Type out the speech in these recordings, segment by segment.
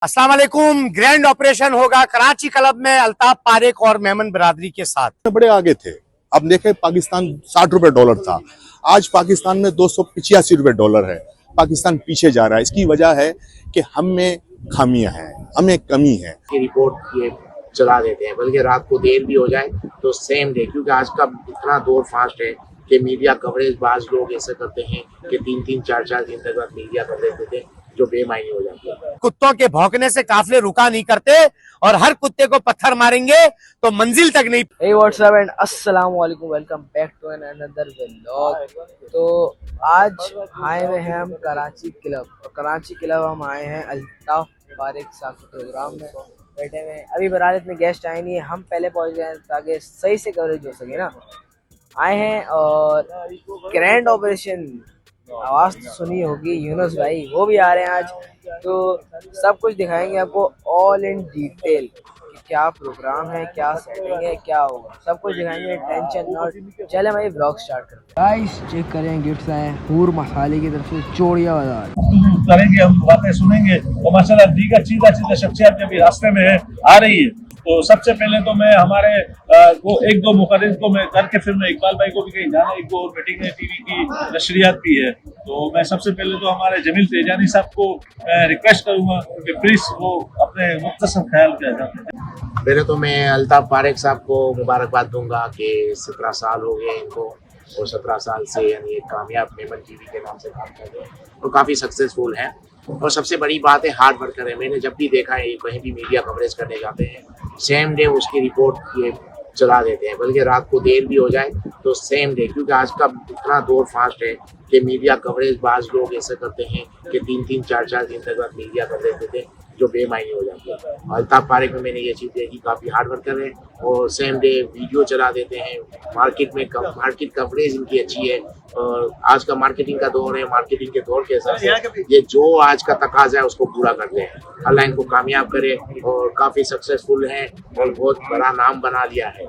अस्सलाम वालेकुम। Grand operation होगा कराची क्लब में अल्ताफ पारेख और मेमन बिरादरी के साथ। बड़े आगे थे। अब देखें, पाकिस्तान 60 रुपए डॉलर था, आज पाकिस्तान में 285 रुपए डॉलर है। पाकिस्तान पीछे जा रहा है। इसकी वजह है कि हम में खामियां हैं, हमें कमी है। की रिपोर्ट ये चला देते हैं, बल्कि रात को देर भी हो जाए तो सेम डे, क्योंकि आज का इतना दौर फास्ट है कि मीडिया कवरेज बाज लोग ऐसे करते हैं कि 3-4 दिन तक मीडिया कवरेज देते हैं जो बेमायने हो जाती है। कुत्तों के भौंकने से काफिले रुका नहीं करते और हर कुत्ते को पत्थर मारेंगे तो मंजिल तक नहीं। Hey व्हाट्सअप एंड अस्सलाम वालेकुम, welcome back to an another vlog. तो आज आए हुए हैं हम कराची क्लब, और कराची क्लब हम आए हैं अल्ताफ पारेख साहब के प्रोग्राम में बैठे हुए हैं। अभी बरात में गेस्ट आए नहीं है, हम पहले पहुंच गए ताकि सही से कवरेज हो सके ना। आए हैं और ग्रैंड ऑपरेशन आवाज़ सुनी होगी, यूनुस भाई वो भी आ रहे हैं आज। तो सब कुछ दिखाएंगे आपको ऑल इन डिटेल कि क्या प्रोग्राम है, क्या सेटिंग है, क्या होगा, सब कुछ दिखाएंगे। Tension not. चले भाई व्लॉग स्टार्ट करते हैं। गाइस चेक करें, गिफ्ट्स आए हूर मसाले की तरफ से, चोड़िया बाजार करेंगे, हम बातें सुनेंगे। तो माशाल्लाह दीगर चीज़ शख्सियत जब रास्ते में आ रही है, तो सबसे पहले तो मैं हमारे को एक दो मुखर्रिज को मैं करके फिर मैं इकबाल भाई को भी कहीं जाना, एक दो मीटिंग है, टीवी की नशरियात भी है। तो मैं सबसे पहले तो हमारे जमील तेजानी साहब को रिक्वेस्ट करूंगा कि प्लीज वो अपने मुख्तसर ख्याल किया जाए। पहले तो मैं अल्ताफ पारेख साहब को मुबारकबाद दूंगा कि 17 साल हो गए इनको, और 17 साल से यानी एक कामयाब मेमन टीवी के नाम से काम कर रहे हैं और काफ़ी सक्सेसफुल हैं। और सबसे बड़ी बात है हार्ड वर्कर है। मैंने जब भी देखा है कहीं भी मीडिया कवरेज करने जाते हैं, सेम डे उसकी रिपोर्ट ये चला देते हैं, बल्कि रात को देर भी हो जाए तो सेम डे, क्योंकि आज का इतना दौर फास्ट है कि मीडिया कवरेज बाज लोग ऐसे करते हैं कि 3-4 दिन तक मीडिया कवरेज देते हैं जो बेमायने हो जाती है। अल्ताफ पारेख में मैंने ये चीज़ देखी, काफ़ी हार्ड वर्कर है और सेम डे वीडियो चला देते हैं। मार्केट कवरेज इनकी अच्छी है और आज का मार्केटिंग का दौर है। मार्केटिंग के दौर के हिसाब से ये जो आज का तकाजा है उसको पूरा करते हैं। अल्लाह इनको कामयाब करे और काफ़ी सक्सेसफुल हैं और बहुत बड़ा नाम बना लिया है।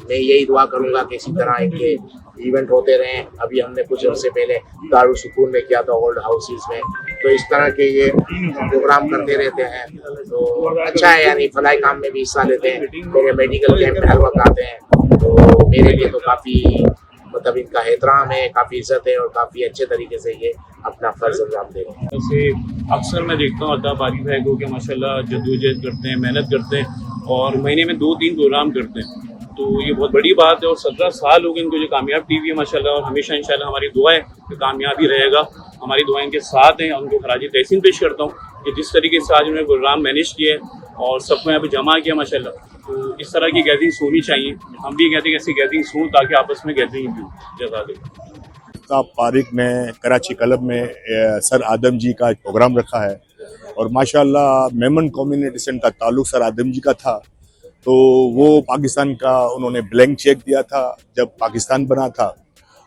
मैं यही दुआ करूंगा कि इसी तरह इनके इवेंट होते रहें। अभी हमने कुछ अर्से पहले दारुल सुकून में किया था, ओल्ड हाउसेस में, तो इस तरह के ये प्रोग्राम करते रहते हैं तो अच्छा है। यानी फलाई काम में भी हिस्सा लेते हैं। मेरे मेडिकल कैंप में हर वक्त आते हैं, तो मेरे लिए तो काफ़ी मतलब इनका एहतराम है, काफ़ी इज्जत है और काफ़ी अच्छे तरीके से ये अपना फ़र्ज अंजाम दे रहे हैं। वैसे अक्सर मैं देखता हूँ अल्ताफ पारेख भाई को कि माशाल्लाह जद्दोजहद करते हैं, मेहनत करते हैं और महीने में 2-3 प्रोग्राम करते हैं, तो ये बहुत बड़ी बात है। और 17 साल हो गए इनको जो कामयाब टीवी है माशाल्लाह, और हमेशा इंशाल्लाह हमारी दुआ है कि कामयाबी रहेगा। हमारी दुआएं इनके साथ हैं। उनको खराजी तहसीन पेश करता हूँ कि जिस तरीके से आज उन्होंने प्रोग्राम मैनेज किया है और सबको यहाँ पे जमा किया माशाल्लाह, तो इस तरह की गैदरिंग होनी चाहिए। हम भी कहते हैं कि ऐसी गैदरिंग हों ताकि आपस में गैदरिंग भी हो। जज़ाकल्लाह। अल्ताफ पारेख ने कराची क्लब में सर आदम जी का एक प्रोग्राम रखा है और माशाल्लाह मेमन कम्युनिटी से इनका ताल्लुक सर आदम जी का था। तो वो पाकिस्तान का उन्होंने ब्लैंक चेक दिया था जब पाकिस्तान बना था,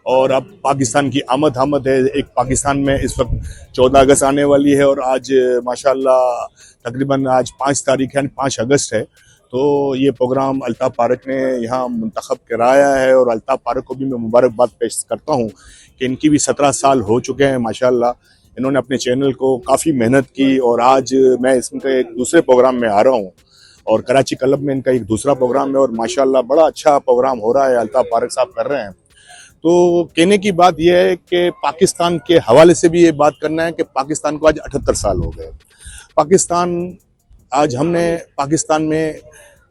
और अब पाकिस्तान की आमद है। एक पाकिस्तान में इस वक्त 14 अगस्त आने वाली है और आज माशाल्लाह तकरीबन आज 5 तारीख है, 5 अगस्त है। तो ये प्रोग्राम अल्ताफ पारेख ने यहाँ मुंतखब कराया है और अल्ताफ पारेख को भी मैं मुबारकबाद पेश करता हूँ कि इनकी भी 17 साल हो चुके हैं माशाल्लाह। इन्होंने अपने चैनल को काफ़ी मेहनत की और आज मैं इसके एक दूसरे प्रोग्राम में आ रहा हूँ और कराची क्लब में इनका एक दूसरा प्रोग्राम है और माशाल्लाह बड़ा अच्छा प्रोग्राम हो रहा है, अल्ताफ पारेख साहब कर रहे हैं। तो कहने की बात यह है कि पाकिस्तान के हवाले से भी ये बात करना है कि पाकिस्तान को आज 78 साल हो गए। पाकिस्तान में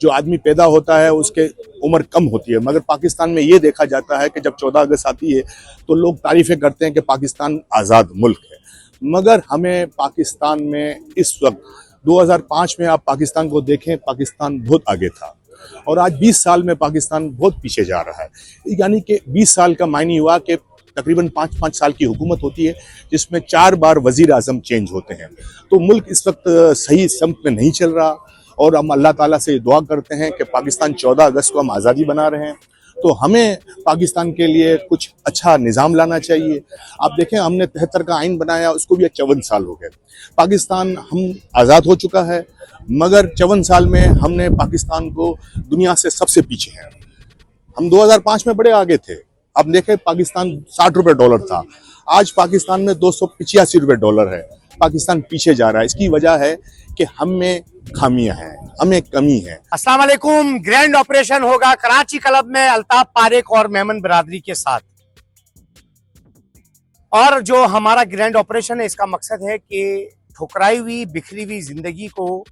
जो आदमी पैदा होता है उसके उम्र कम होती है, मगर पाकिस्तान में ये देखा जाता है कि जब 14 अगस्त आती है तो लोग तारीफ़ें करते हैं कि पाकिस्तान आज़ाद मुल्क है। मगर हमें पाकिस्तान में इस वक्त 2005 में आप पाकिस्तान को देखें, पाकिस्तान बहुत आगे था और आज 20 साल में पाकिस्तान बहुत पीछे जा रहा है। यानी कि 20 साल का मायने हुआ कि तकरीबन 5-5 साल की हुकूमत होती है जिसमें 4 बार वज़ीर आज़म चेंज होते हैं। तो मुल्क इस वक्त सही समत में नहीं चल रहा और हम अल्लाह ताला से दुआ करते हैं कि पाकिस्तान 14 अगस्त को हम आज़ादी बना रहे हैं, तो हमें पाकिस्तान के लिए कुछ अच्छा निज़ाम लाना चाहिए। आप देखें, हमने 73 का आइन बनाया, उसको भी 54 साल हो गए। पाकिस्तान हम आज़ाद हो चुका है, मगर 54 साल में हमने पाकिस्तान को दुनिया से सबसे पीछे हैं। हम 2005 में बड़े आगे थे। अब देखें, पाकिस्तान 60 रुपए डॉलर था, आज पाकिस्तान में 285 रुपए डॉलर है। पाकिस्तान पीछे जा रहा है। इसकी वजह है कि हम में खामियां हैं, हमें कमी है। अस्सलाम वालेकुम। ग्रैंड ऑपरेशन होगा कराची क्लब में अल्ताफ पारेख और मेमन बिरादरी के साथ। और जो हमारा ग्रैंड ऑपरेशन है, इसका मकसद है कि ठुकराई हुई बिखरी हुई जिंदगी को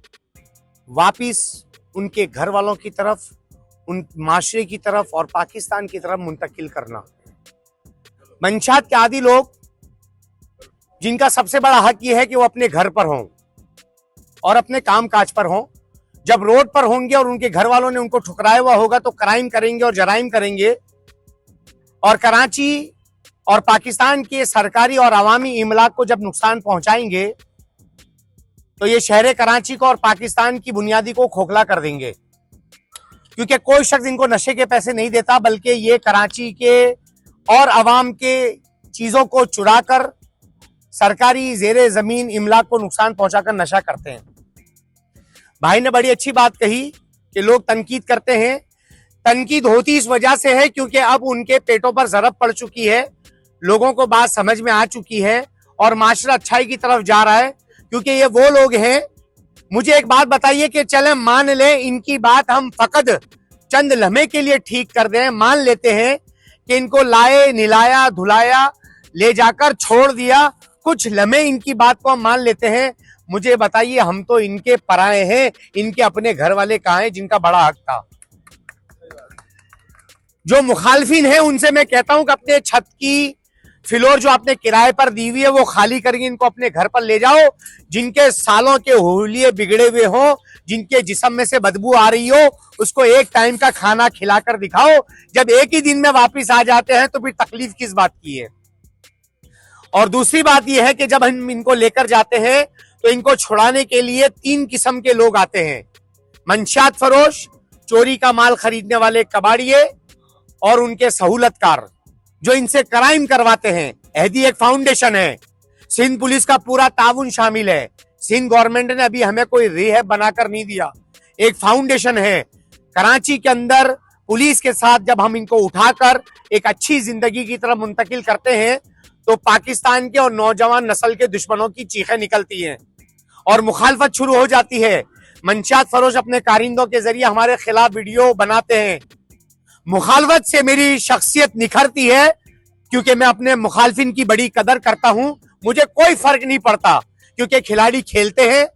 वापिस उनके घर वालों की तरफ, उन माशरे की तरफ और पाकिस्तान की तरफ मुंतकिल करना। मंशात के आदी लोग जिनका सबसे बड़ा हक यह है कि वो अपने घर पर हों और अपने काम काज पर हों, जब रोड पर होंगे और उनके घर वालों ने उनको ठुकराया हुआ होगा तो क्राइम करेंगे और जराइम करेंगे। और कराची और पाकिस्तान के सरकारी और अवामी इमलाक को जब नुकसान पहुंचाएंगे तो ये शहर कराची को और पाकिस्तान की बुनियादी को खोखला कर देंगे, क्योंकि कोई शख्स इनको नशे के पैसे नहीं देता, बल्कि ये कराची के और अवाम के चीजों को चुरा कर सरकारी जेरे जमीन इमलाक को नुकसान पहुंचाकर नशा करते हैं। भाई ने बड़ी अच्छी बात कही कि लोग तनकीद करते हैं। तनकीद होती इस वजह से है क्योंकि अब उनके पेटों पर जरब पड़ चुकी है, लोगों को बात समझ में आ चुकी है और माशरा अच्छाई की तरफ जा रहा है, क्योंकि ये वो लोग हैं। मुझे एक बात बताइए कि चले मान लें इनकी बात हम फकत चंद लम्हे के लिए ठीक कर दें, मान लेते हैं कि इनको लाए, निलाया, धुलाया, ले जाकर छोड़ दिया, कुछ लम्हे इनकी बात को हम मान लेते हैं। मुझे बताइए, हम तो इनके पराए हैं, इनके अपने घर वाले कहाँ हैं जिनका बड़ा हक था। जो मुखालफिन है उनसे मैं कहता हूं कि अपने छत की फ्लोर जो आपने किराए पर दी हुई है वो खाली करके इनको अपने घर पर ले जाओ। जिनके सालों के हुलिये बिगड़े हुए हो, जिनके जिस्म में से बदबू आ रही हो, उसको एक टाइम का खाना खिलाकर दिखाओ। जब एक ही दिन में वापिस आ जाते हैं तो फिर तकलीफ किस बात की है। और दूसरी बात यह है कि जब हम इनको लेकर जाते हैं तो इनको छुड़ाने के लिए 3 किस्म के लोग आते हैं: मंशात फरोश, चोरी का माल खरीदने वाले कबाड़िए और उनके सहूलतकार जो इनसे क्राइम करवाते हैं। अहदी एक फाउंडेशन है, सिंध पुलिस का पूरा ताउन शामिल है। सिंध गवर्नमेंट ने अभी हमें कोई रिहैब बनाकर नहीं दिया, एक फाउंडेशन है। कराची के अंदर पुलिस के साथ जब हम इनको उठाकर एक अच्छी जिंदगी की तरफ मुंतकिल करते हैं तो पाकिस्तान के और नौजवान नस्ल के दुश्मनों की चीखें निकलती हैं और मुखालफत शुरू हो जाती है। मंशात फरोश अपने कारिंदों के जरिए हमारे खिलाफ वीडियो बनाते हैं। मुखालफत से मेरी शख्सियत निखरती है क्योंकि मैं अपने मुखालफिन की बड़ी कदर करता हूं। मुझे कोई फर्क नहीं पड़ता क्योंकि खिलाड़ी खेलते हैं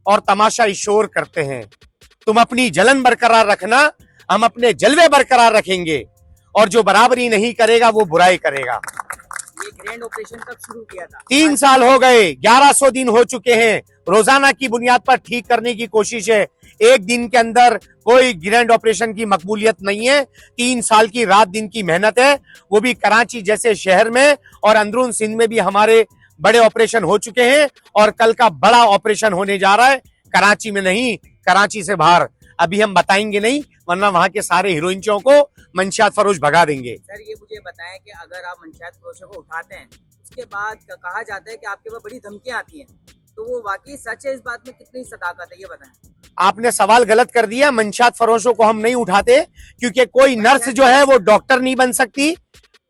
और तमाशा शोर करते हैं। तुम अपनी जलन बरकरार रखना, हम अपने जलवे बरकरार रखेंगे और जो बराबरी नहीं करेगा वो बुराई करेगा। ये ग्रैंड ऑपरेशन कब शुरू किया था? 3 साल हो गए, 1100 दिन हो चुके हैं। रोजाना की बुनियाद पर ठीक करने की कोशिश है। एक दिन के अंदर कोई ग्रैंड ऑपरेशन की मकबूलियत नहीं है। 3 साल की रात दिन की मेहनत है, वो भी कराची जैसे शहर में, और अंदरून सिंध में भी हमारे बड़े ऑपरेशन हो चुके हैं और कल का बड़ा ऑपरेशन होने जा रहा है। कराची में नहीं, कराची से बाहर। अभी हम बताएंगे नहीं, वरना वहां के सारे हीरोइनों को मंशात फरोश भगा देंगे। सर ये मुझे बताएं कि अगर आप मंशात फरोशों को उठाते हैं उसके बाद कहा जाता है कि आपके पास बड़ी धमकियां आती हैं, तो वो वाकई सच है? इस बात में कितनी सदाकत है ये बताएं। आपने सवाल गलत कर दिया। मंशात फरोशों को हम नहीं उठाते क्योंकि कोई नर्स जो है वो डॉक्टर नहीं बन सकती।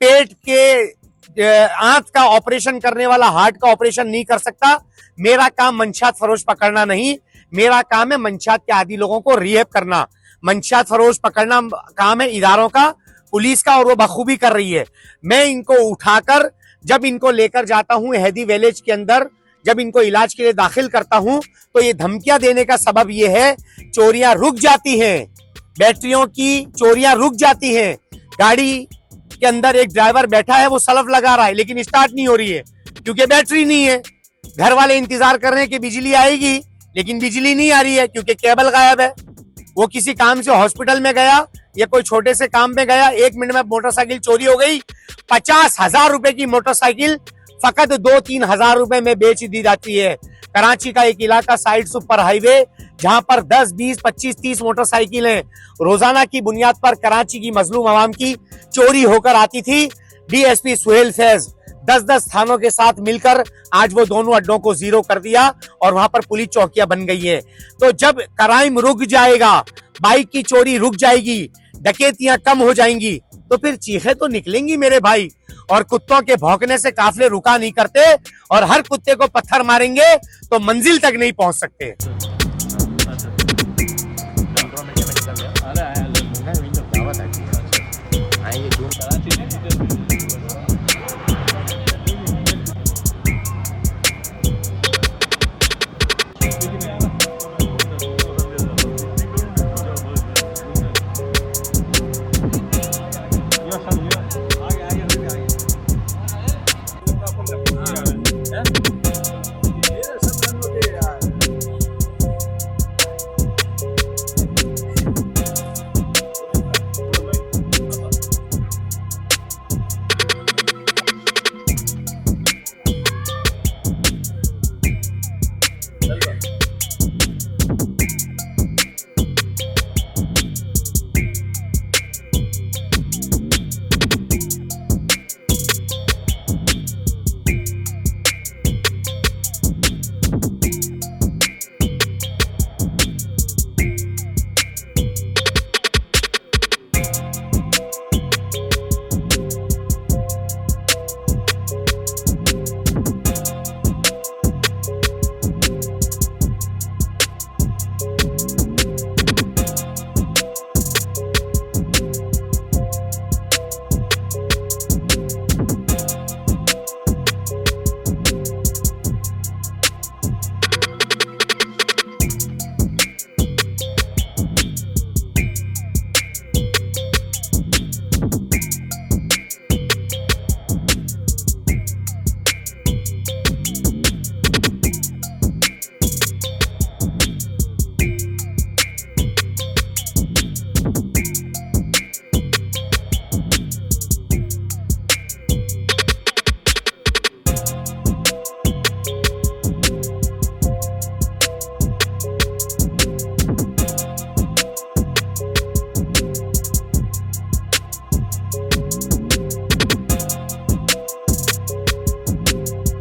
पेट के आंत का ऑपरेशन करने वाला हार्ट का ऑपरेशन नहीं कर सकता। मेरा काम मंशात फरोश पकड़ना नहीं, मेरा काम है मंशात के आदी लोगों को रिहैब करना। मंशात फरोश पकड़ना काम है इदारों का, पुलिस का, और वो बखूबी कर रही है। मैं इनको उठाकर जब इनको लेकर जाता हूं अहदी विलेज के अंदर, जब इनको इलाज के लिए दाखिल करता हूं तो ये धमकियां देने का सबब ये है, चोरियां रुक जाती हैं, बैटरियों की चोरियां रुक जाती हैं। गाड़ी के अंदर एक ड्राइवर बैठा है, वो सलफ लगा रहा है लेकिन स्टार्ट नहीं हो रही है क्योंकि बैटरी नहीं है। घर वाले इंतजार कर रहे हैं कि बिजली आएगी, लेकिन बिजली नहीं आ रही है क्योंकि केबल गायब है। वो किसी काम से हॉस्पिटल में गया या कोई छोटे से काम में गया, 1 मिनट में मोटरसाइकिल चोरी हो गई। 50,000 रुपए की मोटरसाइकिल फकत 2-3 हजार रुपए में बेच दी जाती है। कराची का एक इलाका साइड सुपर हाईवे जहां पर 10, 20, 25, 30 मोटरसाइकिलें रोजाना की बुनियाद पर कराची की मजलूम आवाम की चोरी होकर आती थी। डीएसपी सुहेल फैज 10-10 थानों के साथ मिलकर आज वो दोनों अड्डों को जीरो कर दिया और वहां पर पुलिस चौकियां बन गई है। तो जब क्राइम रुक जाएगा, बाइक की चोरी रुक जाएगी, डकैतियां कम हो जाएंगी, तो फिर चीखें तो निकलेंगी मेरे भाई। और कुत्तों के भौंकने से काफिले रुका नहीं करते और हर कुत्ते को पत्थर मारेंगे तो मंजिल तक नहीं पहुंच सकते। था।